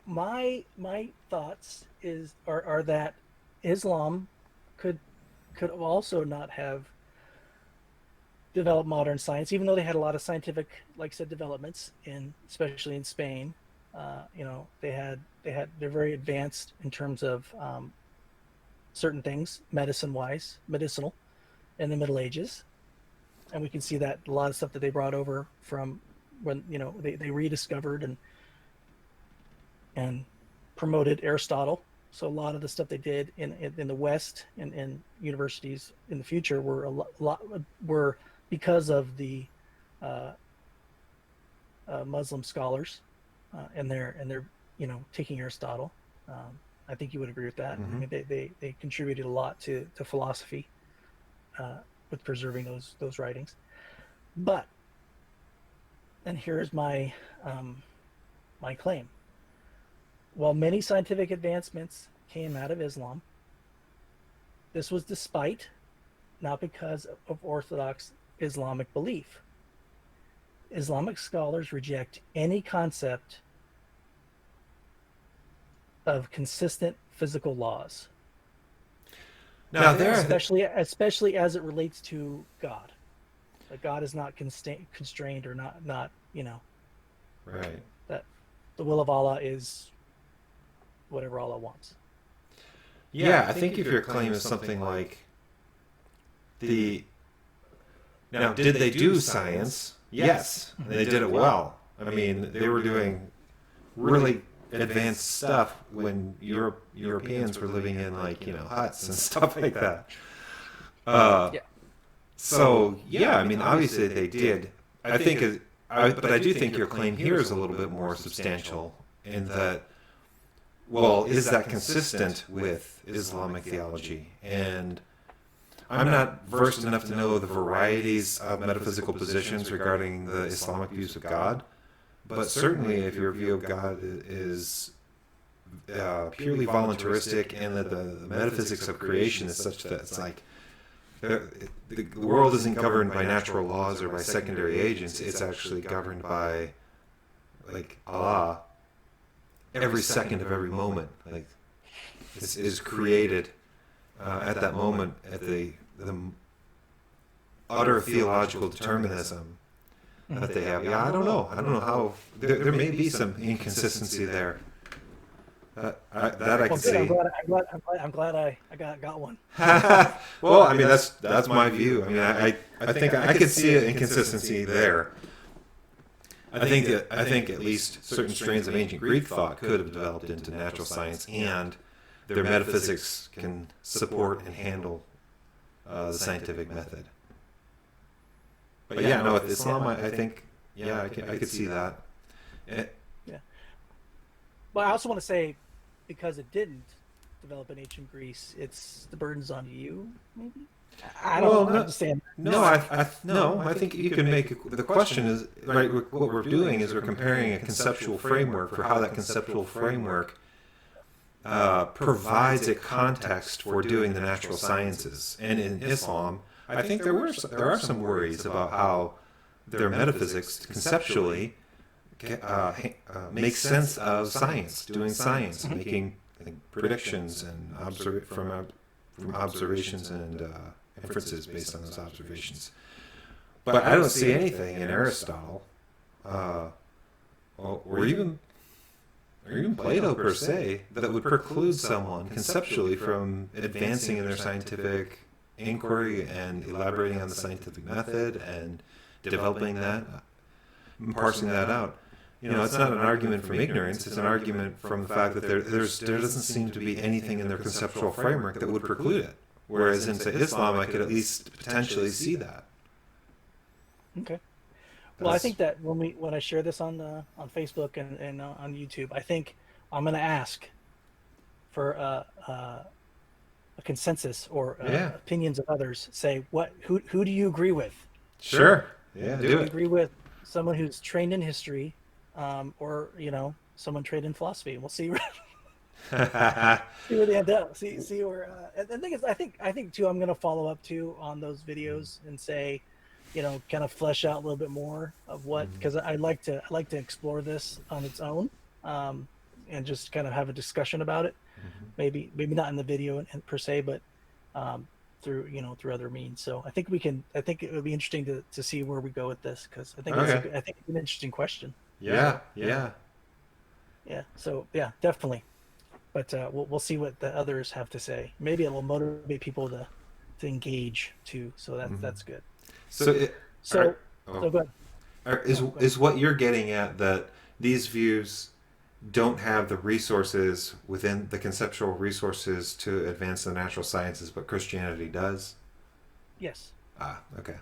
my thoughts are that Islam could could also not have developed modern science, even though they had a lot of scientific, like I said, developments in, especially in Spain. They're very advanced in terms of certain things, medicinal, in the Middle Ages, and we can see that a lot of stuff that they brought over from when they rediscovered and promoted Aristotle. So a lot of the stuff they did in the West and in universities in the future were were because of the uh, Muslim scholars and they're taking Aristotle. I think you would agree with that. I Hmm. mean, they contributed a lot to philosophy uh, with preserving those writings. But and here's my claim: while many scientific advancements came out of Islam, this was despite, not because of Orthodox Islamic belief. Islamic scholars reject any concept of consistent physical laws, Now there, especially as it relates to God. That God is not constrained or not right? that the will of Allah is whatever Allah wants. Yeah, I think if your claim is something like the now, did they do science? Yes, and they did it well. I mean, they were doing really advanced stuff when Europeans were living in huts and stuff like that. Uh, Yeah. so yeah, I mean, obviously they did. I think, but I do think your claim here is a little bit more substantial in that. Well, is that consistent with Islamic theology? And I'm not versed enough to know the varieties of metaphysical positions regarding the Islamic views of God, but certainly if your view of God is purely voluntaristic and that the metaphysics of creation is such that it's like the world isn't governed by natural laws or by secondary agents, it's actually governed by like Allah every second of every moment. Like is created at that moment at the utter theological determinism Mm-hmm. that they have. Yeah, I don't know. I don't know how there may be some inconsistency there. That I can Well, good. I'm see. glad. I'm glad I got one. Well, I mean that's my view. I mean, I think I could see an inconsistency there. I think at least certain strains of ancient Greek thought could have developed into natural science, and their metaphysics can support and handle the scientific method. But yeah, no, with Islam, I think, yeah, I could see that. Eh, Yeah. But I also want to say, because it didn't develop in ancient Greece, it's the burden's on you. Maybe I don't well, know. I'm no, just saying. no, no, I think you can make the question is right. What we're doing is we're comparing a conceptual framework for how that conceptual framework provides a context for doing the natural sciences. And in Islam, I think there are some worries about how their metaphysics conceptually make sense of science, doing science, making predictions and from observations and inferences based on those observations. But I don't see anything in Aristotle, uh, or even Plato per se, that would preclude someone conceptually from advancing in their scientific inquiry and elaborating on the scientific method and developing that, and parsing that out. You know, it's not an argument from ignorance. It's an argument from the fact that there doesn't seem to be anything in their conceptual framework that would preclude it. Whereas in say, Islam, I could at least potentially see that. Okay. Well, I That's think that when I share this on Facebook and on YouTube, I think I'm going to ask for a consensus or yeah, opinions of others. Say who do you agree with? sure, yeah, Do do you it. agree with someone who's trained in history, or someone trained in philosophy? And we'll see see where they end up. See where. And the thing is, I think too. I'm going to follow up too on those videos and say, kind of flesh out a little bit more of what, because I like to explore this on its own. Um, and just kind of have a discussion about it. Hmm. Maybe not in the video per se, but um, through through other means. So I think we can. I think it would be interesting to see where we go with this, because Okay. I think it's an interesting question. Yeah. So Yeah. yeah. So yeah, definitely. But we'll see what the others have to say. Maybe it will motivate people to engage too. So Hmm. that's good. So it, are, So oh, so good. is No, go ahead. is what you're getting at that these views don't have the resources within the conceptual resources to advance the natural sciences, but Christianity does? Yes. Ah, okay.